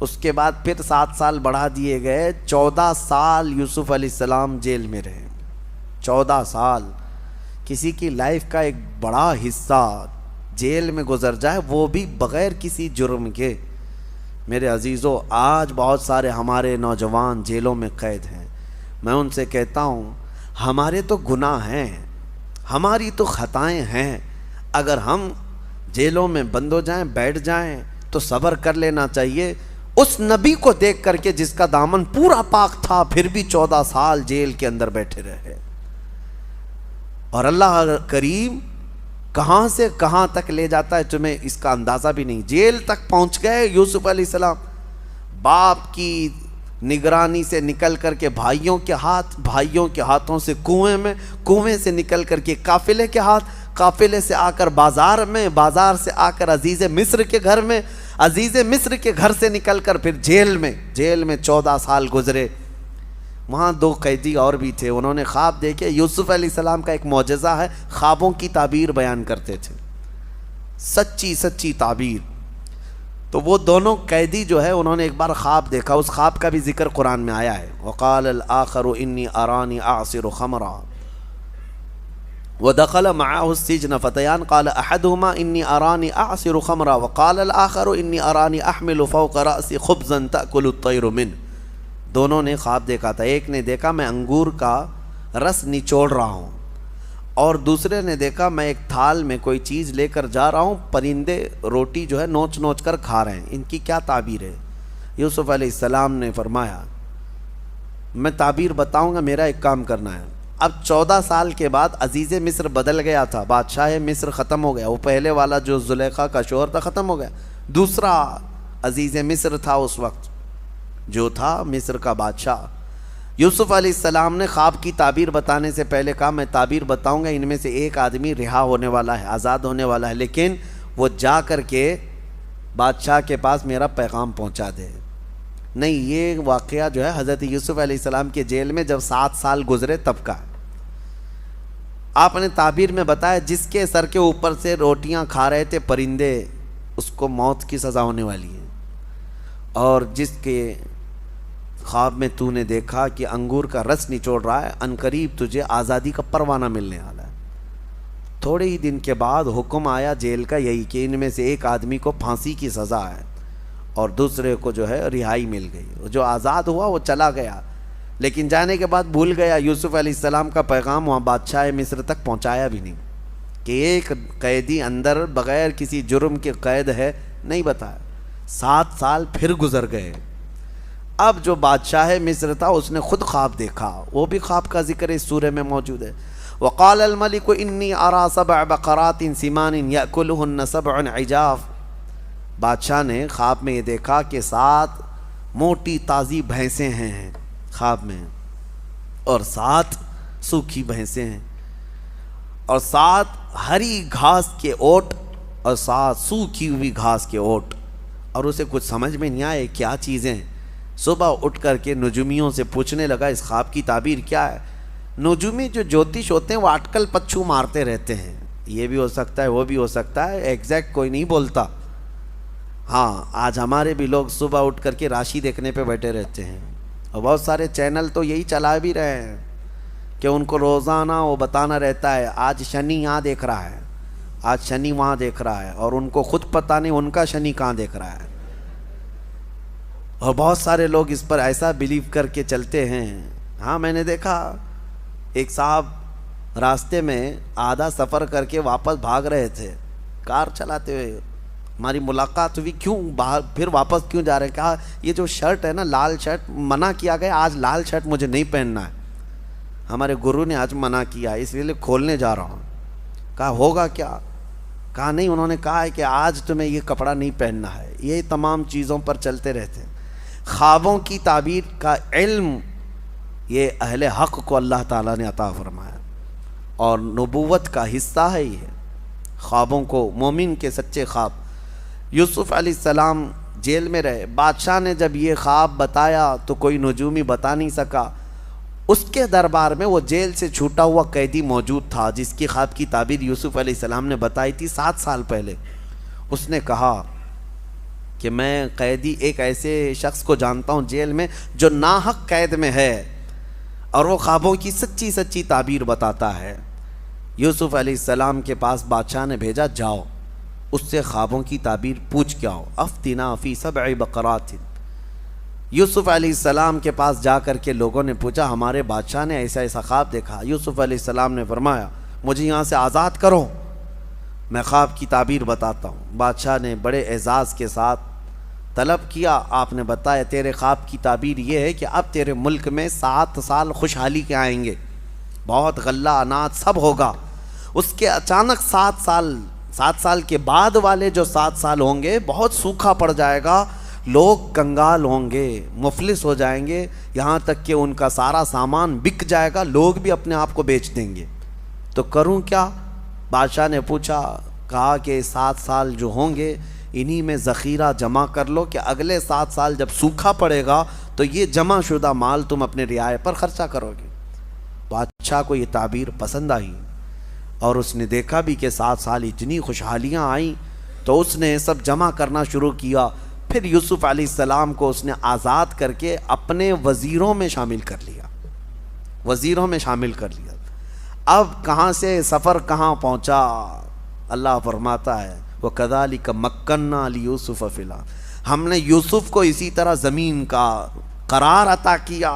اس کے بعد پھر 7 سال بڑھا دیے گئے. 14 سال یوسف علیہ السلام جیل میں رہے. 14 سال. کسی کی لائف کا ایک بڑا حصہ جیل میں گزر جائے، وہ بھی بغیر کسی جرم کے. میرے عزیزو، آج بہت سارے ہمارے نوجوان جیلوں میں قید ہیں. میں ان سے کہتا ہوں ہمارے تو گناہ ہیں، ہماری تو خطائیں ہیں. اگر ہم جیلوں میں بند ہو جائیں، بیٹھ جائیں تو صبر کر لینا چاہیے. اس نبی کو دیکھ کر کے جس کا دامن پورا پاک تھا، پھر بھی 14 سال جیل کے اندر بیٹھے رہے. اور اللہ کریم کہاں سے کہاں تک لے جاتا ہے تمہیں اس کا اندازہ بھی نہیں. جیل تک پہنچ گئے یوسف علیہ السلام. باپ کی نگرانی سے نکل کر کے بھائیوں کے ہاتھوں سے کنویں سے نکل کر کے قافلے کے ہاتھ، قافلے سے آ کر بازار میں، بازار سے آ کر عزیز مصر کے گھر میں، عزیز مصر کے گھر سے نکل کر پھر جیل میں 14 سال گزرے. وہاں 2 قیدی اور بھی تھے، انہوں نے خواب دیکھے. یوسف علیہ السلام کا ایک معجزہ ہے، خوابوں کی تعبیر بیان کرتے تھے، سچی تعبیر. تو وہ دونوں قیدی جو ہے انہوں نے ایک بار خواب دیکھا. اس خواب کا بھی ذکر قرآن میں آیا ہے. وقال الآخر انی ارانی اعصر خمرا ودخل معه السجن فتيان قال احدهما انی ارانی اعصر خمرا وقال الآخر انی ارانی احمل فوق رأسی خبزا تأکل الطیر منه. دونوں نے خواب دیکھا تھا. ایک نے دیکھا میں انگور کا رس نچوڑ رہا ہوں، اور دوسرے نے دیکھا میں ایک تھال میں کوئی چیز لے کر جا رہا ہوں، پرندے روٹی جو ہے نوچ کر کھا رہے ہیں. ان کی کیا تعبیر ہے؟ یوسف علیہ السلام نے فرمایا میں تعبیر بتاؤں گا، میرا ایک کام کرنا ہے. اب 14 سال کے بعد عزیز مصر بدل گیا تھا، بادشاہ مصر ختم ہو گیا. وہ پہلے والا جو زلیخا کا شوہر تھا ختم ہو گیا، دوسرا عزیز مصر تھا اس وقت جو تھا مصر کا بادشاہ. یوسف علیہ السلام نے خواب کی تعبیر بتانے سے پہلے کہا میں تعبیر بتاؤں گا، ان میں سے ایک آدمی رہا ہونے والا ہے، آزاد ہونے والا ہے، لیکن وہ جا کر کے بادشاہ کے پاس میرا پیغام پہنچا دے. نہیں، یہ واقعہ جو ہے حضرت یوسف علیہ السلام کے جیل میں جب 7 سال گزرے تب کا. آپ نے تعبیر میں بتایا جس کے سر کے اوپر سے روٹیاں کھا رہے تھے پرندے، اس کو موت کی سزا ہونے والی ہے. اور جس کے خواب میں تو نے دیکھا کہ انگور کا رس نچوڑ رہا ہے، عنقریب تجھے آزادی کا پروانہ ملنے والا ہے. تھوڑے ہی دن کے بعد حکم آیا جیل کا یہی کہ ان میں سے ایک آدمی کو پھانسی کی سزا ہے اور دوسرے کو جو ہے رہائی مل گئی. جو آزاد ہوا وہ چلا گیا، لیکن جانے کے بعد بھول گیا یوسف علیہ السلام کا پیغام وہاں بادشاہ مصر تک پہنچایا بھی نہیں کہ ایک قیدی اندر بغیر کسی جرم کے قید ہے، نہیں بتایا. 7 سال پھر گزر گئے. اب جو بادشاہ مصر تھا اس نے خود خواب دیکھا، وہ بھی خواب کا ذکر اس سورہ میں موجود ہے. وقال الملك انی ارى 7 بقرات سمان یأکلهن 7 عجاف. بادشاہ نے خواب میں یہ دیکھا کہ 7 موٹی تازی بھینسیں ہیں خواب میں، اور 7 سوکھی بھینسیں ہیں، اور 7 ہری گھاس کے اوٹ اور 7 سوکھی ہوئی گھاس کے اوٹ. اور اسے کچھ سمجھ میں نہیں آئے کیا چیزیں. صبح اٹھ کر کے نجومیوں سے پوچھنے لگا اس خواب کی تعبیر کیا ہے. نجومی جو جوتش ہوتے ہیں وہ اٹکل پچھو مارتے رہتے ہیں، یہ بھی ہو سکتا ہے وہ بھی ہو سکتا ہے، ایگزیکٹ کوئی نہیں بولتا. ہاں، آج ہمارے بھی لوگ صبح اٹھ کر کے راشی دیکھنے پہ بیٹھے رہتے ہیں، اور بہت سارے چینل تو یہی چلا بھی رہے ہیں کہ ان کو روزانہ وہ بتانا رہتا ہے آج شنی یہاں دیکھ رہا ہے، آج شنی وہاں دیکھ رہا ہے، اور ان کو خود پتہ نہیں ان کا شنی کہاں دیکھ رہا ہے. اور بہت سارے لوگ اس پر ایسا بلیو کر کے چلتے ہیں. ہاں، میں نے دیکھا ایک صاحب راستے میں آدھا سفر کر کے واپس بھاگ رہے تھے کار چلاتے ہوئے. ہماری ملاقات ہوئی، کیوں پھر واپس کیوں جا رہے ہیں؟ کہا یہ جو شرٹ ہے نا، لال شرٹ، منع کیا گیا آج لال شرٹ مجھے نہیں پہننا ہے، ہمارے گرو نے آج منع کیا اس لیے کھولنے جا رہا ہوں. کہا ہوگا کیا؟ کہا نہیں، انہوں نے کہا ہے کہ آج تمہیں یہ کپڑا نہیں پہننا ہے. یہ تمام چیزوں پر چلتے رہتے ہیں. خوابوں کی تعبیر کا علم یہ اہل حق کو اللہ تعالیٰ نے عطا فرمایا، اور نبوت کا حصہ ہے یہ خوابوں کو، مومن کے سچے خواب. یوسف علیہ السلام جیل میں رہے. بادشاہ نے جب یہ خواب بتایا تو کوئی نجومی بتا نہیں سکا. اس کے دربار میں وہ جیل سے چھوٹا ہوا قیدی موجود تھا جس کی خواب کی تعبیر یوسف علیہ السلام نے بتائی تھی 7 سال پہلے۔ اس نے کہا کہ میں قیدی ایک ایسے شخص کو جانتا ہوں جیل میں جو ناحق قید میں ہے اور وہ خوابوں کی سچی سچی تعبیر بتاتا ہے۔ یوسف علیہ السلام کے پاس بادشاہ نے بھیجا، جاؤ اس سے خوابوں کی تعبیر پوچھ کے آؤ۔ افتنا فی 7 بقرات۔ یوسف علیہ السلام کے پاس جا کر کے لوگوں نے پوچھا ہمارے بادشاہ نے ایسا ایسا خواب دیکھا۔ یوسف علیہ السلام نے فرمایا مجھے یہاں سے آزاد کرو، میں خواب کی تعبیر بتاتا ہوں۔ بادشاہ نے بڑے اعزاز کے ساتھ طلب کیا، آپ نے بتایا تیرے خواب کی تعبیر یہ ہے کہ اب تیرے ملک میں 7 سال خوشحالی کے آئیں گے، بہت غلہ اناج سب ہوگا۔ اس کے اچانک 7 سال کے بعد والے جو 7 سال ہوں گے بہت سوکھا پڑ جائے گا، لوگ کنگال ہوں گے، مفلس ہو جائیں گے، یہاں تک کہ ان کا سارا سامان بک جائے گا، لوگ بھی اپنے آپ کو بیچ دیں گے، تو کروں کیا؟ بادشاہ نے پوچھا، کہا کہ 7 سال جو ہوں گے انہی میں ذخیرہ جمع کر لو کہ اگلے 7 سال جب سوکھا پڑے گا تو یہ جمع شدہ مال تم اپنے رعایا پر خرچہ کرو گے۔ بادشاہ کو یہ تعبیر پسند آئی اور اس نے دیکھا بھی کہ 7 سال اتنی خوشحالیاں آئیں تو اس نے سب جمع کرنا شروع کیا۔ پھر یوسف علیہ السلام کو اس نے آزاد کر کے اپنے وزیروں میں شامل کر لیا، اب کہاں سے سفر کہاں پہنچا؟ اللہ فرماتا ہے وَكَذَلِكَ مَكَّنَّا لِيُوسُفَ فِي الْأَرْضِ، ہم نے یوسف کو اسی طرح زمین کا قرار عطا کیا،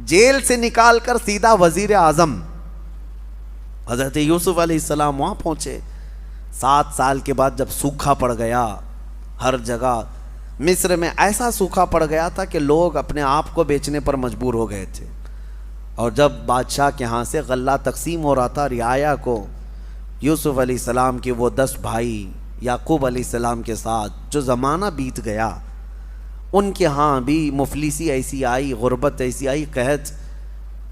جیل سے نکال کر سیدھا وزیر اعظم۔ حضرت یوسف علیہ السلام وہاں پہنچے، 7 سال کے بعد جب سوکھا پڑ گیا ہر جگہ، مصر میں ایسا سوکھا پڑ گیا تھا کہ لوگ اپنے آپ کو بیچنے پر مجبور ہو گئے تھے، اور جب بادشاہ کے ہاں سے غلہ تقسیم ہو رہا تھا رعایا کو، یوسف علیہ السلام کے وہ 10 بھائی یعقوب علیہ السلام کے ساتھ جو زمانہ بیت گیا، ان کے ہاں بھی مفلسی ایسی آئی، غربت ایسی آئی، قحط،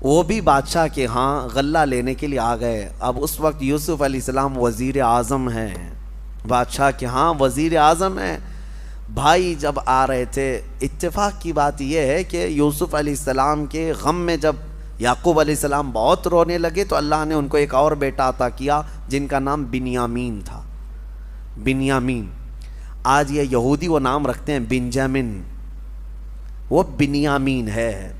وہ بھی بادشاہ کے ہاں غلہ لینے کے لیے آ گئے۔ اب اس وقت یوسف علیہ السلام وزیر اعظم ہیں، بادشاہ کے ہاں وزیر اعظم ہیں۔ بھائی جب آ رہے تھے، اتفاق کی بات یہ ہے کہ یوسف علیہ السلام کے غم میں جب یعقوب علیہ السلام بہت رونے لگے تو اللہ نے ان کو ایک اور بیٹا عطا کیا جن کا نام بنیامین تھا۔ بنیامین، آج یہ یہودی وہ نام رکھتے ہیں بنجامن، وہ بنیامین ہے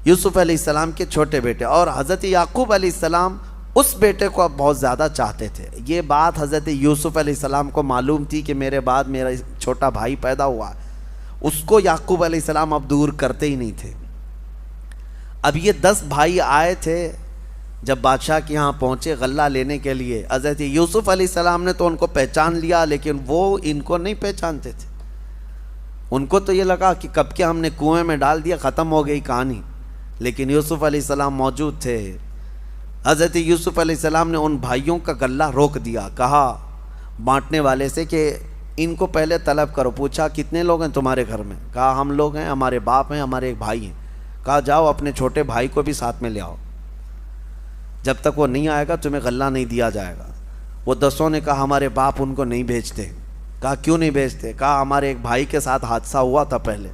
یوسف علیہ السلام کے چھوٹے بیٹے، اور حضرت یعقوب علیہ السلام اس بیٹے کو اب بہت زیادہ چاہتے تھے۔ یہ بات حضرت یوسف علیہ السلام کو معلوم تھی کہ میرے بعد میرا چھوٹا بھائی پیدا ہوا، اس کو یعقوب علیہ السلام اب دور کرتے ہی نہیں تھے۔ اب یہ 10 بھائی آئے تھے جب بادشاہ کے یہاں پہنچے غلہ لینے کے لیے، حضرت یوسف علیہ السلام نے تو ان کو پہچان لیا لیکن وہ ان کو نہیں پہچانتے تھے، ان کو تو یہ لگا کہ کب کے ہم نے کنویں میں ڈال دیا، ختم ہو گئی کہانی، لیکن یوسف علیہ السلام موجود تھے۔ حضرت یوسف علیہ السلام نے ان بھائیوں کا غلہ روک دیا، کہا بانٹنے والے سے کہ ان کو پہلے طلب کرو۔ پوچھا کتنے لوگ ہیں تمہارے گھر میں؟ کہا ہم لوگ ہیں، ہمارے باپ ہیں، ہمارے ایک بھائی ہیں۔ کہا جاؤ اپنے چھوٹے بھائی کو بھی ساتھ میں لے آؤ، جب تک وہ نہیں آئے گا تمہیں غلہ نہیں دیا جائے گا۔ وہ 10 نے کہا ہمارے باپ ان کو نہیں بھیجتے۔ کہا کیوں نہیں بھیجتے؟ کہا ہمارے ایک بھائی کے ساتھ حادثہ ہوا تھا پہلے،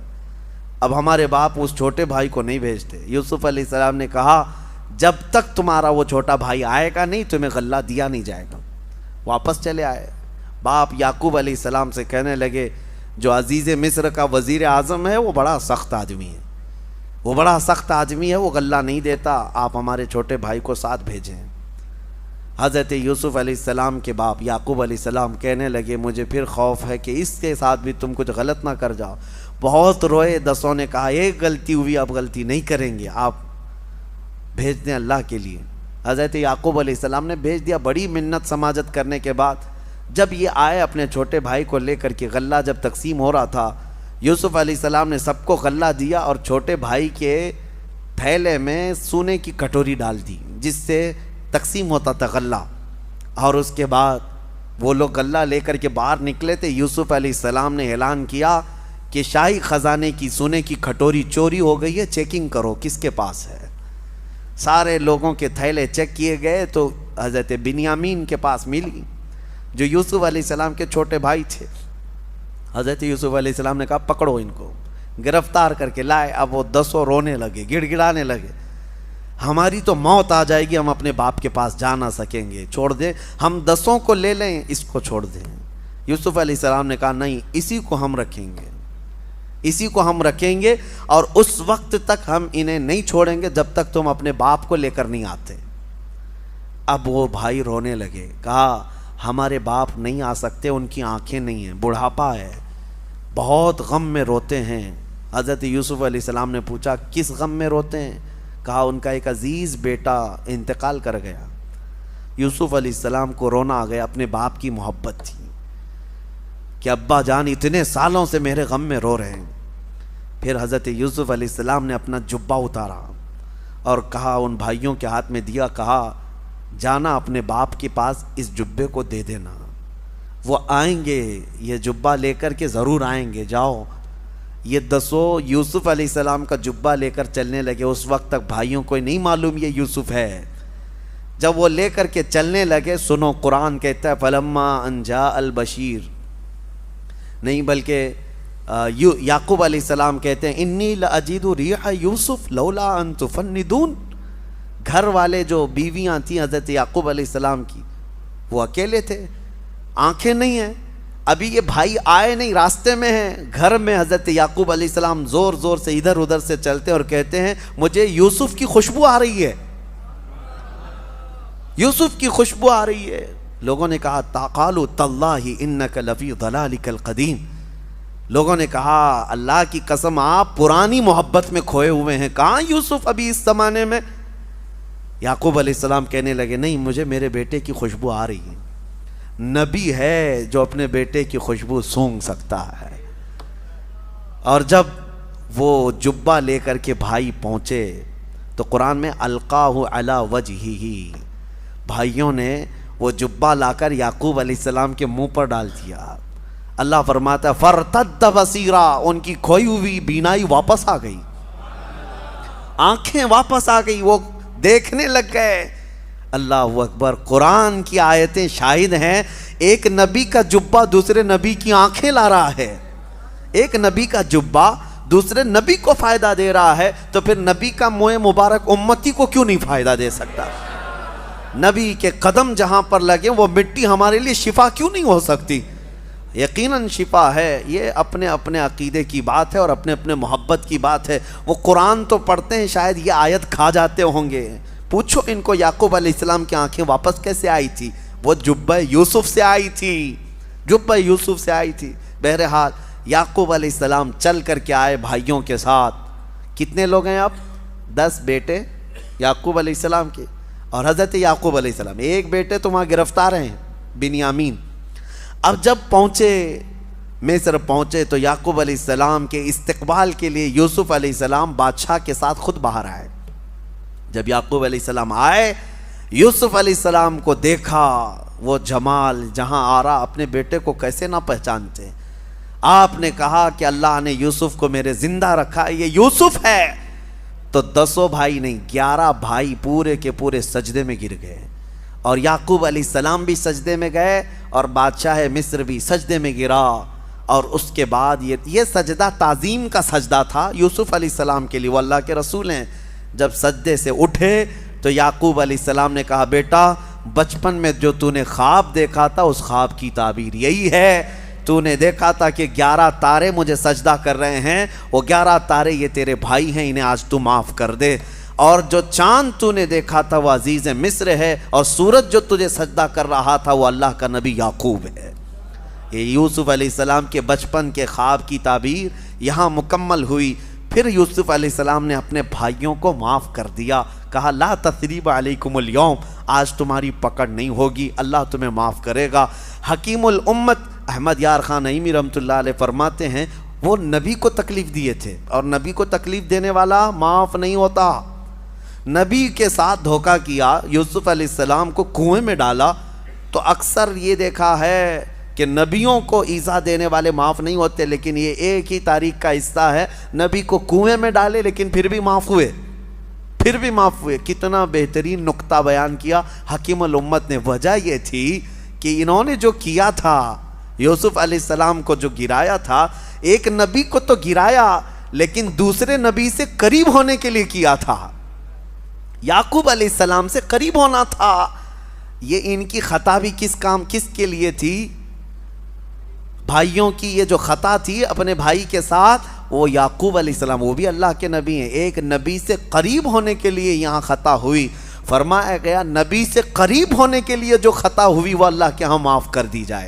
اب ہمارے باپ اس چھوٹے بھائی کو نہیں بھیجتے۔ یوسف علیہ السلام نے کہا جب تک تمہارا وہ چھوٹا بھائی آئے گا نہیں تمہیں غلہ دیا نہیں جائے گا۔ واپس چلے آئے۔ باپ یعقوب علیہ السلام سے کہنے لگے جو عزیز مصر کا وزیر اعظم ہے وہ بڑا سخت آدمی ہے، وہ غلہ نہیں دیتا، آپ ہمارے چھوٹے بھائی کو ساتھ بھیجیں۔ حضرت یوسف علیہ السلام کے باپ یعقوب علیہ السلام کہنے لگے مجھے پھر خوف ہے کہ اس کے ساتھ بھی تم کچھ غلط نہ کر جاؤ۔ بہت روئے، 10 نے کہا ایک غلطی ہوئی، اب غلطی نہیں کریں گے، آپ بھیج دیں اللہ کے لیے۔ حضرت یعقوب علیہ السلام نے بھیج دیا۔ بڑی منت سماجت کرنے کے بعد جب یہ آئے اپنے چھوٹے بھائی کو لے کر کے، غلہ جب تقسیم ہو رہا تھا، یوسف علیہ السلام نے سب کو غلہ دیا اور چھوٹے بھائی کے تھیلے میں سونے کی کٹوری ڈال دی جس سے تقسیم ہوتا تھا غلہ، اور اس کے بعد وہ لوگ غلہ لے کر کے باہر نکلے تھے۔ یوسف علیہ السلام نے اعلان کیا کہ شاہی خزانے کی سونے کی کٹوری چوری ہو گئی ہے، چیکنگ کرو کس کے پاس ہے۔ سارے لوگوں کے تھیلے چیک کیے گئے تو حضرت بنیامین کے پاس ملی جو یوسف علیہ السلام کے چھوٹے بھائی تھے۔ حضرت یوسف علیہ السلام نے کہا پکڑو ان کو، گرفتار کر کے لائے۔ اب وہ 10 رونے لگے، گڑ گڑانے لگے، ہماری تو موت آ جائے گی، ہم اپنے باپ کے پاس جا نہ سکیں گے، چھوڑ دیں، ہم 10 کو لے لیں، اس کو چھوڑ دیں۔ یوسف علیہ السلام نے کہا نہیں، اسی کو ہم رکھیں گے، اسی کو ہم رکھیں گے، اور اس وقت تک ہم انہیں نہیں چھوڑیں گے جب تک تم اپنے باپ کو لے کر نہیں آتے۔ اب وہ بھائی رونے لگے، کہا ہمارے باپ نہیں آ سکتے، ان کی آنکھیں نہیں ہیں، بڑھاپا ہے، بہت غم میں روتے ہیں۔ حضرت یوسف علیہ السلام نے پوچھا کس غم میں روتے ہیں؟ کہا ان کا ایک عزیز بیٹا انتقال کر گیا۔ یوسف علیہ السلام کو رونا آ گیا، اپنے باپ کی محبت تھی کہ ابا جان اتنے سالوں سے میرے غم میں رو رہے ہیں۔ پھر حضرت یوسف علیہ السلام نے اپنا جبہ اتارا اور کہا، ان بھائیوں کے ہاتھ میں دیا، کہا جانا اپنے باپ کے پاس، اس جبے کو دے دینا، وہ آئیں گے، یہ جبہ لے کر کے ضرور آئیں گے، جاؤ۔ یہ 10 یوسف علیہ السلام کا جبہ لے کر چلنے لگے۔ اس وقت تک بھائیوں کو نہیں معلوم یہ یوسف ہے۔ جب وہ لے کر کے چلنے لگے، سنو قرآن کہتا ہے فلما ان جاء البشیر، نہیں بلکہ یعقوب علیہ السلام کہتے ہیں انی لاجد ریح یوسف لولا ان تفندون۔ گھر والے جو بیویاں تھیں حضرت یعقوب علیہ السلام کی، وہ اکیلے تھے، آنکھیں نہیں ہیں، ابھی یہ بھائی آئے نہیں، راستے میں ہیں۔ گھر میں حضرت یعقوب علیہ السلام زور زور سے ادھر ادھر سے چلتے اور کہتے ہیں مجھے یوسف کی خوشبو آ رہی ہے، یوسف کی خوشبو آ رہی ہے۔ لوگوں نے کہا قالوا تاللہ انک لفی ضلالک القدیم، لوگوں نے کہا اللہ کی قسم آپ پرانی محبت میں کھوئے ہوئے ہیں، کہاں یوسف ابھی اس زمانے میں؟ یعقوب علیہ السلام کہنے لگے نہیں، مجھے میرے بیٹے کی خوشبو آ رہی ہے۔ نبی ہے جو اپنے بیٹے کی خوشبو سونگھ سکتا ہے۔ اور جب وہ جبہ لے کر کے بھائی پہنچے تو قرآن میں القاہ علی وجہہ، بھائیوں نے وہ جبہ لا کر یعقوب علیہ السلام کے منہ پر ڈال دیا۔ اللہ فرماتا ہے فرتد بصیرا، ان کی کھوئی ہوئی بینائی واپس آ گئی، آنکھیں واپس آ گئی، وہ دیکھنے لگ گئے۔ اللہ اکبر، قرآن کی آیتیں شاہد ہیں، ایک نبی کا جبہ دوسرے نبی کی آنکھیں لا رہا ہے، ایک نبی کا جبہ دوسرے نبی کو فائدہ دے رہا ہے، تو پھر نبی کا منہ مبارک امتی کو کیوں نہیں فائدہ دے سکتا؟ نبی کے قدم جہاں پر لگے وہ مٹی ہمارے لیے شفا کیوں نہیں ہو سکتی؟ یقیناً شفا ہے۔ یہ اپنے اپنے عقیدے کی بات ہے اور اپنے اپنے محبت کی بات ہے۔ وہ قرآن تو پڑھتے ہیں، شاید یہ آیت کھا جاتے ہوں گے۔ پوچھو ان کو یعقوب علیہ السلام کی آنکھیں واپس کیسے آئی تھی؟ وہ جبہ یوسف سے آئی تھی، جبہ یوسف سے آئی تھی۔ بہرحال یعقوب علیہ السلام چل کر کے آئے بھائیوں کے ساتھ۔ کتنے لوگ ہیں اب؟ 10 بیٹے یعقوب علیہ السلام کے، اور حضرت یعقوب علیہ السلام، ایک بیٹے تو وہاں گرفتار ہیں، بنیامین۔ اب جب پہنچے مصر پہنچے تو یعقوب علیہ السلام کے استقبال کے لیے یوسف علیہ السلام بادشاہ کے ساتھ خود باہر آئے۔ جب یعقوب علیہ السلام آئے، یوسف علیہ السلام کو دیکھا، وہ جمال جہاں آ رہا، اپنے بیٹے کو کیسے نہ پہچانتے؟ آپ نے کہا کہ اللہ نے یوسف کو میرے زندہ رکھا، یہ یوسف ہے۔ تو 10 بھائی نہیں، 11 بھائی پورے کے پورے سجدے میں گر گئے، اور یعقوب علیہ السلام بھی سجدے میں گئے، اور بادشاہ مصر بھی سجدے میں گرا۔ اور اس کے بعد یہ سجدہ تعظیم کا سجدہ تھا یوسف علیہ السلام کے لیے، وہ اللہ کے رسول ہیں۔ جب سجدے سے اٹھے تو یعقوب علیہ السلام نے کہا بیٹا، بچپن میں جو تو نے خواب دیکھا تھا اس خواب کی تعبیر یہی ہے، تو نے دیکھا تھا کہ 11 تارے مجھے سجدہ کر رہے ہیں، وہ 11 تارے یہ تیرے بھائی ہیں، انہیں آج تو معاف کر دے۔ اور جو چاند تو نے دیکھا تھا وہ عزیز مصر ہے، اور سورج جو تجھے سجدہ کر رہا تھا وہ اللہ کا نبی یعقوب ہے۔ یہ یوسف علیہ السلام کے بچپن کے خواب کی تعبیر یہاں مکمل ہوئی۔ پھر یوسف علیہ السلام نے اپنے بھائیوں کو معاف کر دیا، کہا لا تثریب علیکم اليوم، آج تمہاری پکڑ نہیں ہوگی، اللہ تمہیں معاف کرے گا۔ حکیم الامت احمد یار خان نعیمی رحمۃ اللہ علیہ فرماتے ہیں وہ نبی کو تکلیف دیے تھے، اور نبی کو تکلیف دینے والا معاف نہیں ہوتا۔ نبی کے ساتھ دھوکہ کیا، یوسف علیہ السلام کو کنویں میں ڈالا، تو اکثر یہ دیکھا ہے کہ نبیوں کو ایذا دینے والے معاف نہیں ہوتے، لیکن یہ ایک ہی تاریخ کا حصہ ہے، نبی کو کنویں میں ڈالے لیکن پھر بھی معاف ہوئے، پھر بھی معاف ہوئے۔ کتنا بہترین نقطہ بیان کیا حکیم الامت نے۔ وجہ یہ تھی کہ انہوں نے جو کیا تھا، یوسف علیہ السلام کو جو گرایا تھا، ایک نبی کو تو گرایا لیکن دوسرے نبی سے قریب ہونے کے لیے کیا تھا۔ یعقوب علیہ السلام سے قریب ہونا تھا. یہ ان کی خطا بھی کس کے لیے تھی؟ بھائیوں کی یہ جو خطا تھی اپنے بھائی کے ساتھ، وہ یعقوب علیہ السلام وہ بھی اللہ کے نبی ہیں، ایک نبی سے قریب ہونے کے لیے یہاں خطا ہوئی. فرمایا گیا نبی سے قریب ہونے کے لیے جو خطا ہوئی وہ اللہ کے ہاں معاف کر دی جائے.